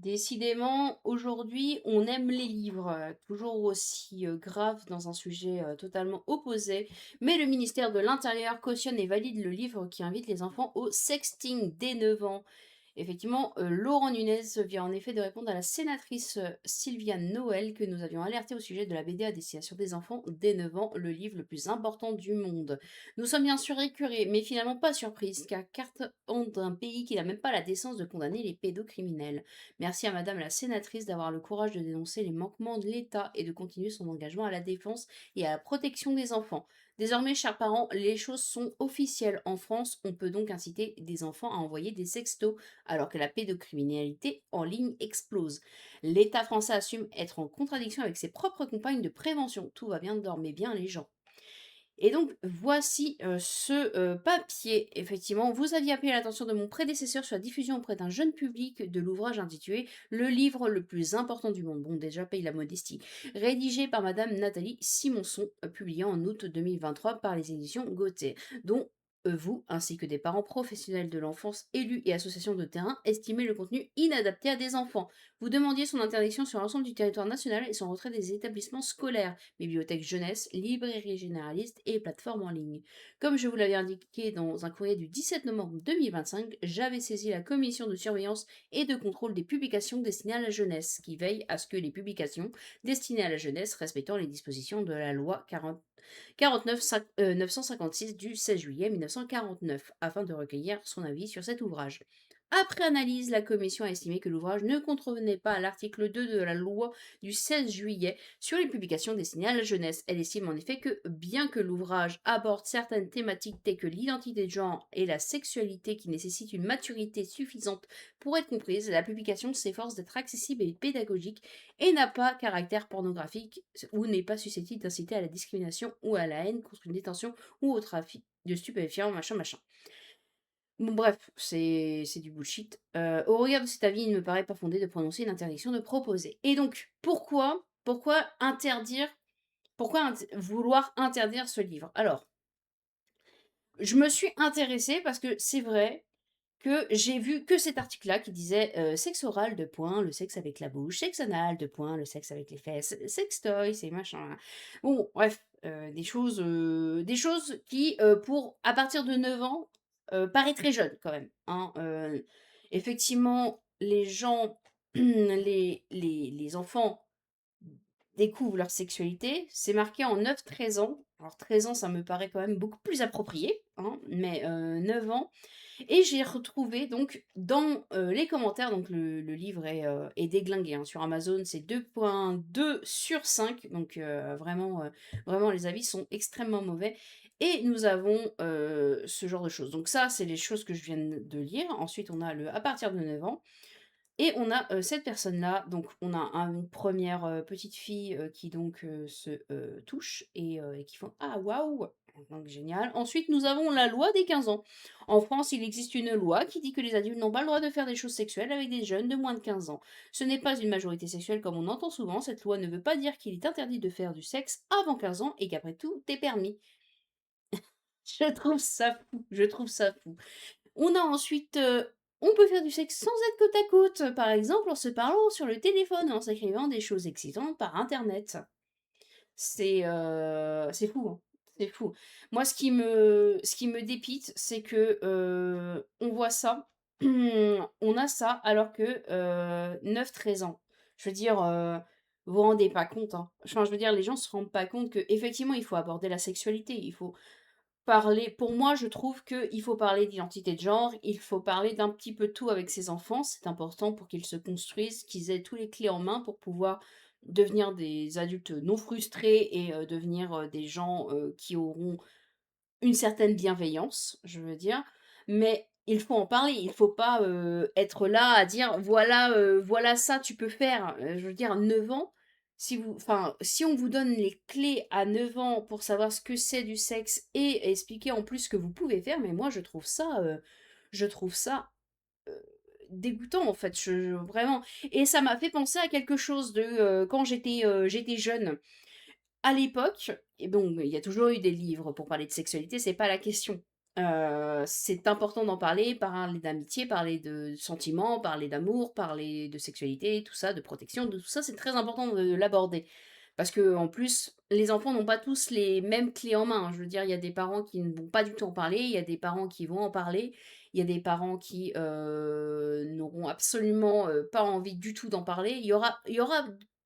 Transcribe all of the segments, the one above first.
Décidément, aujourd'hui, on aime les livres, toujours aussi graves dans un sujet totalement opposé, mais le ministère de l'Intérieur cautionne et valide le livre qui invite les enfants au sexting dès 9 ans. Effectivement, Laurent Nunez vient en effet de répondre à la sénatrice Sylviane Noël que nous avions alerté au sujet de la BD à destination des enfants dès 9 ans, le livre le plus important du monde. Nous sommes bien sûr écœurés, mais finalement pas surprises, car carte d'un pays qui n'a même pas la décence de condamner les pédocriminels. Merci à Madame la sénatrice d'avoir le courage de dénoncer les manquements de l'État et de continuer son engagement à la défense et à la protection des enfants. Désormais, chers parents, les choses sont officielles. En France, on peut donc inciter des enfants à envoyer des sextos alors que la pédocriminalité en ligne explose. L'État français assume être en contradiction avec ses propres campagnes de prévention. Tout va bien, dormez bien les gens. Et donc, voici ce papier. Effectivement, vous aviez appelé l'attention de mon prédécesseur sur la diffusion auprès d'un jeune public de l'ouvrage intitulé Le livre le plus important du monde. Bon, déjà, paye la modestie. Rédigé par Madame Nathalie Simonson, publié en août 2023 par les éditions Gauthier, dont vous, ainsi que des parents professionnels de l'enfance, élus et associations de terrain, estimez le contenu inadapté à des enfants. Vous demandiez son interdiction sur l'ensemble du territoire national et son retrait des établissements scolaires, bibliothèque jeunesse, librairie généraliste et plateforme en ligne. Comme je vous l'avais indiqué dans un courrier du 17 novembre 2025, j'avais saisi la commission de surveillance et de contrôle des publications destinées à la jeunesse, qui veille à ce que les publications destinées à la jeunesse respectant les dispositions de la loi 956 du 16 juillet 1949, afin de recueillir son avis sur cet ouvrage. Après analyse, la commission a estimé que l'ouvrage ne contrevenait pas à l'article 2 de la loi du 16 juillet sur les publications destinées à la jeunesse. Elle estime en effet que, bien que l'ouvrage aborde certaines thématiques telles que l'identité de genre et la sexualité qui nécessitent une maturité suffisante pour être comprise, la publication s'efforce d'être accessible et pédagogique et n'a pas caractère pornographique ou n'est pas susceptible d'inciter à la discrimination ou à la haine contre une détention ou au trafic de stupéfiants, machin, machin. Bon bref, c'est du bullshit. Au regard de cet avis, il ne me paraît pas fondé de prononcer une interdiction de proposer. Et donc, pourquoi interdire pourquoi vouloir interdire ce livre? Alors, je me suis intéressée parce que c'est vrai que j'ai vu que cet article-là qui disait, «Sexe oral, 2 points, le sexe avec la bouche, sexe anal, 2 points, le sexe avec les fesses, sextoy, c'est machin». Bon bref, des choses qui, pour à partir de 9 ans, paraît très jeune quand même, hein. Effectivement, les gens, les enfants découvrent leur sexualité, c'est marqué en 9 13 ans. Alors 13 ans, ça me paraît quand même beaucoup plus approprié, hein, mais 9 ans et j'ai retrouvé donc dans, les commentaires, donc le livre est déglingué, hein. Sur Amazon, c'est 2,2 sur 5, donc vraiment les avis sont extrêmement mauvais et nous avons, ce genre de choses. Donc ça, c'est les choses que je viens de lire. Ensuite, on a le à partir de 9 ans et on a, cette personne-là, donc on a une première petite fille, qui donc, se touchent et qui font: «Ah waouh!» donc génial. Ensuite, nous avons la loi des 15 ans. En France, il existe une loi qui dit que les adultes n'ont pas le droit de faire des choses sexuelles avec des jeunes de moins de 15 ans. Ce n'est pas une majorité sexuelle comme on entend souvent, cette loi ne veut pas dire qu'il est interdit de faire du sexe avant 15 ans et qu'après tout est permis. Je trouve ça fou, je trouve ça fou. On a ensuite, on peut faire du sexe sans être côte à côte, par exemple en se parlant sur le téléphone, en s'écrivant des choses excitantes par internet. C'est fou, hein, c'est fou. Moi, ce qui me dépite, c'est que, on voit ça, on a ça alors que, 9 13 ans. Je veux dire, vous vous rendez pas compte, hein. Enfin, je veux dire, les gens se rendent pas compte qu'effectivement, il faut aborder la sexualité, il faut parler pour moi, je trouve qu'il faut parler d'identité de genre, il faut parler d'un petit peu tout avec ses enfants. C'est important pour qu'ils se construisent, qu'ils aient tous les clés en main pour pouvoir devenir des adultes non frustrés et devenir, des gens, qui auront une certaine bienveillance, je veux dire. Mais il faut en parler, il faut pas, être là à dire: «Voilà, voilà ça tu peux faire». Je veux dire 9 ans, si on vous donne les clés à 9 ans pour savoir ce que c'est du sexe et expliquer en plus ce que vous pouvez faire, mais moi je trouve ça, dégoûtant en fait, je vraiment et ça m'a fait penser à quelque chose de, quand j'étais jeune. À l'époque et bon, il y a toujours eu des livres pour parler de sexualité, c'est pas la question. C'est important d'en parler d'amitié, parler de sentiments, parler d'amour, parler de sexualité, tout ça, de protection, de tout ça, c'est très important de l'aborder. Parce que en plus, les enfants n'ont pas tous les mêmes clés en main. Je veux dire, il y a des parents qui ne vont pas du tout en parler, il y a des parents qui vont en parler, il y a des parents qui, n'auront absolument, pas envie du tout d'en parler. Il y aura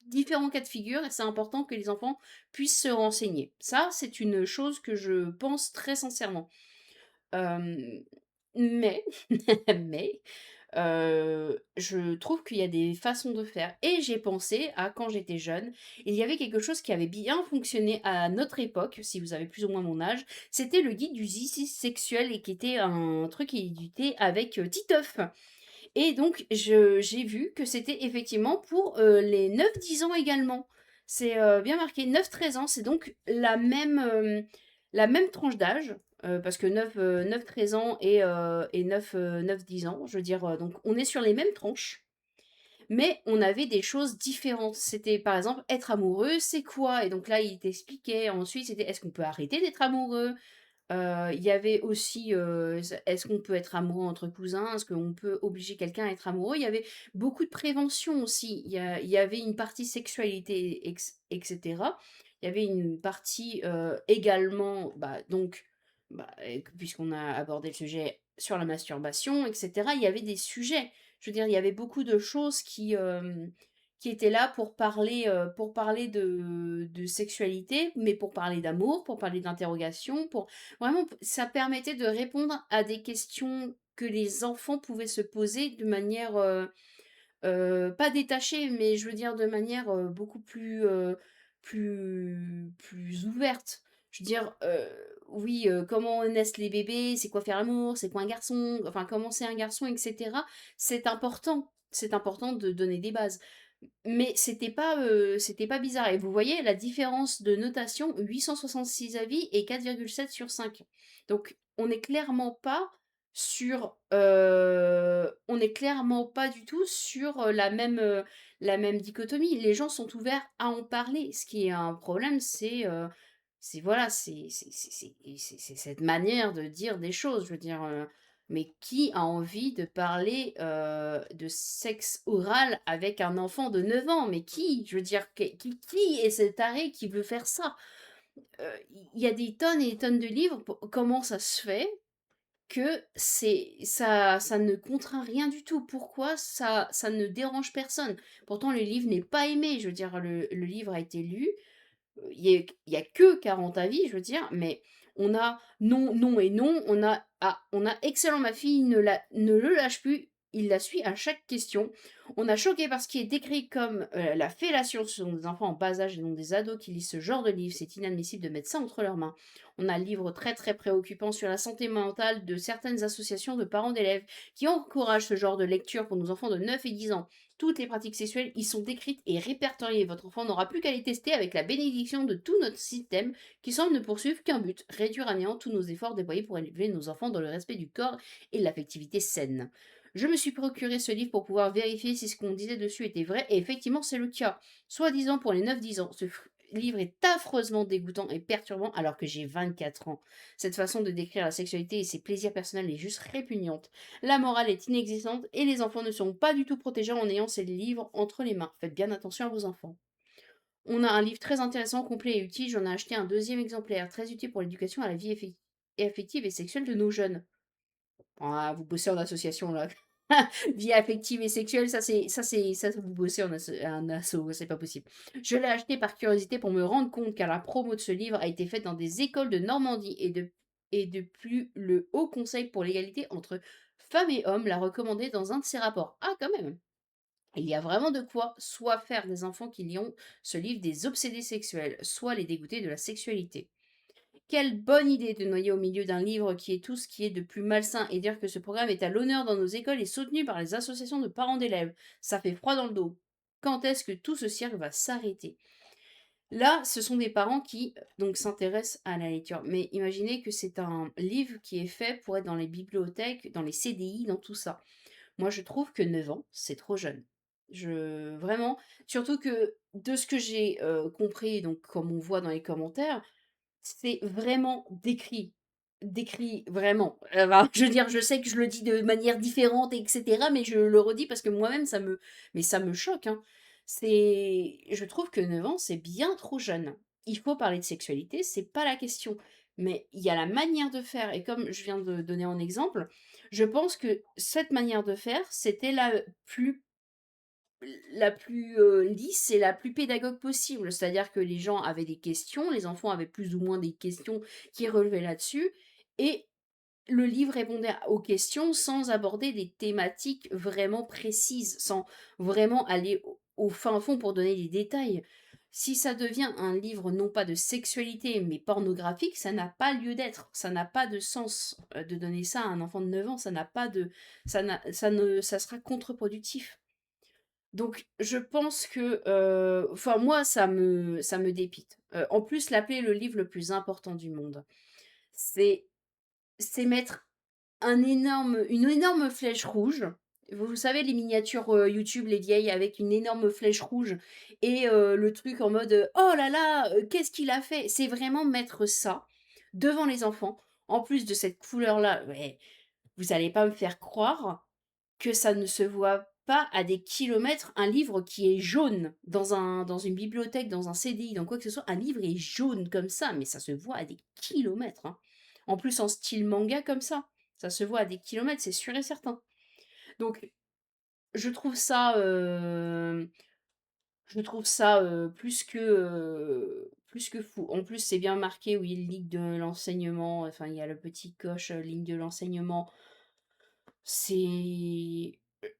différents cas de figure et c'est important que les enfants puissent se renseigner. Ça, c'est une chose que je pense très sincèrement. Hem, mais mais, je trouve qu'il y a des façons de faire et j'ai pensé à quand j'étais jeune, il y avait quelque chose qui avait bien fonctionné à notre époque, si vous avez plus ou moins mon âge, c'était le guide du zizi sexuel et qui était un truc édité avec, Titeuf et donc j'ai vu que c'était effectivement pour, les 9-10 ans également. C'est, bien marqué 9-13 ans, c'est donc la même tranche d'âge, parce que 9-13 ans et 9-10 ans, je veux dire, donc on est sur les mêmes tranches, mais on avait des choses différentes. C'était par exemple être amoureux, c'est quoi? Et donc là, il t'expliquait. Ensuite, c'était est-ce qu'on peut arrêter d'être amoureux? Il y avait aussi, est-ce qu'on peut être amoureux entre cousins? Est-ce qu'on peut obliger quelqu'un à être amoureux? Il y avait beaucoup de prévention aussi. Il y avait une partie sexualité et cetera. Il y avait une partie, également, bah, donc, bah, puisqu'on a abordé le sujet sur la masturbation et cetera, il y avait des sujets. Je veux dire, il y avait beaucoup de choses qui étaient là pour parler de sexualité, mais pour parler d'amour, pour parler d'interrogation, pour vraiment, ça permettait de répondre à des questions que les enfants pouvaient se poser de manière, pas détachée, mais je veux dire de manière, beaucoup plus ouverte. Je veux dire, oui, comment naissent les bébés? C'est quoi faire l'amour? C'est quoi un garçon? Enfin, comment c'est un garçon et cetera. C'est important. C'est important de donner des bases. Mais c'était pas bizarre et vous voyez la différence de notation, 866 avis et 4,7 sur 5. Donc on est clairement pas du tout sur, la même dichotomie. Les gens sont ouverts à en parler. Ce qui est un problème, c'est voilà, c'est cette manière de dire des choses. Je veux dire, mais qui a envie de parler, de sexe oral avec un enfant de 9 ans? Mais qui? Je veux dire, qui est cet taré qui veut faire ça? Il y a des tonnes et des tonnes de livres. Comment ça se fait que ça ne contraint rien du tout? Pourquoi ça ne dérange personne? Pourtant, le livre n'est pas aimé. Je veux dire, le livre a été lu, il y a que 40 avis, je veux dire, mais on a non, non et non, on a excellent, ma fille ne le lâche plus, il la suit à chaque question. On a choqué par ce qui est décrit comme la fellation sur des enfants en bas âge et non des ados qui lisent ce genre de livre, c'est inadmissible de mettre ça entre leurs mains. On a le livre très très préoccupant sur la santé mentale de certaines associations de parents d'élèves qui encouragent ce genre de lecture pour nos enfants de 9 et 10 ans. Toutes les pratiques sexuelles y sont décrites et répertoriées. Votre enfant n'aura plus qu'à les tester avec la bénédiction de tout notre système qui semble ne poursuivre qu'un but, réduire à néant tous nos efforts déployés pour élever nos enfants dans le respect du corps et de l'affectivité saine. Je me suis procuré ce livre pour pouvoir vérifier si ce qu'on disait dessus était vrai, et effectivement c'est le cas. Soi-disant pour les 9-10 ans, livre est affreusement dégoûtant et perturbant alors que j'ai 24 ans. Cette façon de décrire la sexualité et ses plaisirs personnels est juste répugnante. La morale est inexistante et les enfants ne seront pas du tout protégés en ayant ces livres entre les mains. Faites bien attention à vos enfants. On a un livre très intéressant, complet et utile. J'en ai acheté un deuxième exemplaire, très utile pour l'éducation à la vie affective et sexuelle de nos jeunes. Ah, vous bossez en association là. Vie affective et sexuelle, ça vous bossez en asso, c'est pas possible. Je l'ai acheté par curiosité pour me rendre compte car la promo de ce livre a été faite dans des écoles de Normandie et depuis le Haut Conseil pour l'égalité entre femmes et hommes l'a recommandé dans un de ses rapports. Ah, quand même! Il y a vraiment de quoi soit faire des enfants qui liront ce livre des obsédés sexuels, soit les dégoûter de la sexualité. Quelle bonne idée de noyer au milieu d'un livre qui est tout ce qui est de plus malsain et dire que ce programme est à l'honneur dans nos écoles et soutenu par les associations de parents d'élèves. Ça fait froid dans le dos. Quand est-ce que tout ce cirque va s'arrêter? Là, ce sont des parents qui donc s'intéressent à la lecture. Mais imaginez que c'est un livre qui est fait pour être dans les bibliothèques, dans les CDI, dans tout ça. Moi, je trouve que 9 ans, c'est trop jeune. Vraiment, surtout que de ce que j'ai compris, donc comme on voit dans les commentaires, c'est vraiment décrit. décrit vraiment. Enfin, je veux dire, je sais que je le dis de manière différente et cetera, mais je le redis parce que moi-même ça me choque, hein. Je trouve que 9 ans, c'est bien trop jeune. Il faut parler de sexualité, c'est pas la question, mais il y a la manière de faire et comme je viens de donner en exemple, je pense que cette manière de faire, c'était plus lisse et la plus pédagogue possible. C'est-à-dire que les gens avaient des questions, les enfants avaient plus ou moins des questions qui relevaient là-dessus et le livre répondait aux questions sans aborder des thématiques vraiment précises, sans vraiment aller au fin fond pour donner des détails. Si ça devient un livre non pas de sexualité mais pornographique, ça n'a pas lieu d'être, ça n'a pas de sens de donner ça à un enfant de 9 ans, ça n'a pas de ça sera contre-productif. Donc je pense que, enfin moi ça me dépite. En plus l'appeler le livre le plus important du monde, c'est mettre une énorme flèche rouge. Vous savez les miniatures, YouTube, les vieilles avec une énorme flèche rouge et le truc en mode, «Oh là là, qu'est-ce qu'il a fait?» C'est vraiment mettre ça devant les enfants, en plus de cette couleur-là, ouais, vous allez pas me faire croire que ça ne se voit pas à des kilomètres. Un livre qui est jaune dans une bibliothèque, dans un CDI, dans quoi que ce soit, un livre est jaune comme ça, mais ça se voit à des kilomètres, hein. En plus en style manga comme ça se voit à des kilomètres, c'est sûr et certain. Donc je trouve ça, plus que fou. En plus, c'est bien marqué, oui, ligne de l'enseignement, enfin, il y a le petit coche, ligne de l'enseignement. C'est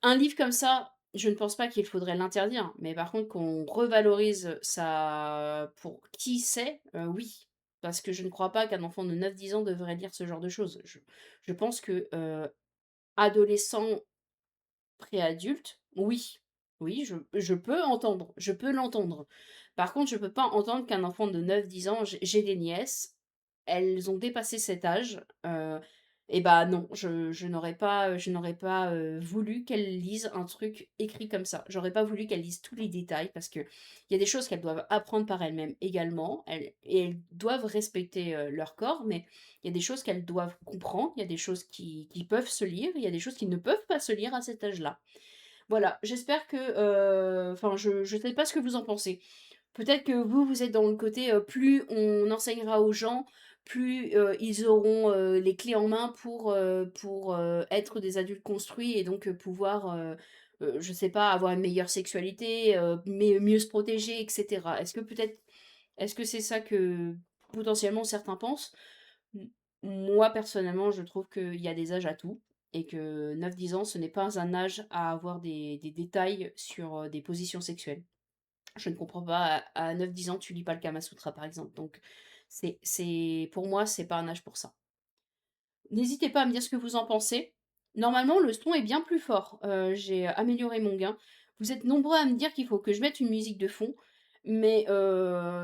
un livre comme ça, je ne pense pas qu'il faudrait l'interdire, mais par contre qu'on revalorise ça pour qui c'est, oui. Parce que je ne crois pas qu'un enfant de 9 10 ans devrait lire ce genre de choses. Je pense que, adolescent, préadulte, oui. Oui, je peux l'entendre. Par contre, je peux pas entendre qu'un enfant de 9 10 ans j'ai des nièces, elles ont dépassé cet âge, et bah, non, je n'aurais pas, voulu qu'elles lisent un truc écrit comme ça. J'aurais pas voulu qu'elles lisent tous les détails parce que il y a des choses qu'elles doivent apprendre par elles-mêmes également, elles doivent respecter, leur corps, mais il y a des choses qu'elles doivent comprendre, il y a des choses qui peuvent se lire, il y a des choses qui ne peuvent pas se lire à cet âge-là. Voilà, j'espère que, enfin, je sais pas ce que vous en pensez. Peut-être que vous, vous êtes dans le côté, plus on enseignera aux gens, plus, ils auront, les clés en main pour, être des adultes construits et donc, pouvoir, je sais pas, avoir une meilleure sexualité, mais mieux se protéger et cetera. Est-ce que c'est ça que, potentiellement, certains pensent? M Moi, personnellement, je trouve qu'il y a des âges à tout et que 9 10 ans, ce n'est pas un âge à avoir des détails sur, des positions sexuelles. Je ne comprends pas, à 9 10 ans, tu lis pas le Kama Sutra, par exemple, donc pour moi, c'est pas un âge pour ça. N'hésitez pas à me dire ce que vous en pensez. Normalement, le son est bien plus fort, j'ai amélioré mon gain. Vous êtes nombreux à me dire qu'il faut que je mette une musique de fond, mais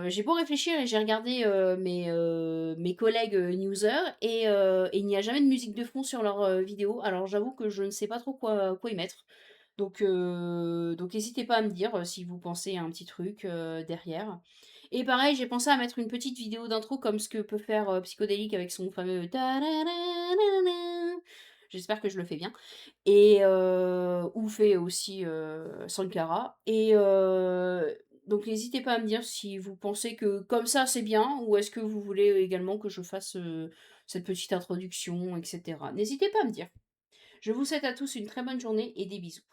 j'ai beau réfléchir et j'ai regardé, mes collègues, newsers et il n'y a jamais de musique de fond sur leurs, vidéos. Alors j'avoue que je ne sais pas trop quoi y mettre. Donc n'hésitez pas à me dire, si vous pensez à un petit truc, derrière. Et pareil, j'ai pensé à mettre une petite vidéo d'intro comme ce que peut faire, Psychodélique avec son fameux ta-ra-ra-ra-ra. J'espère que je le fais bien et ou fait aussi, Sankara donc n'hésitez pas à me dire si vous pensez que comme ça c'est bien ou est-ce que vous voulez également que je fasse, cette petite introduction et cetera. N'hésitez pas à me dire. Je vous souhaite à tous une très bonne journée et des bisous.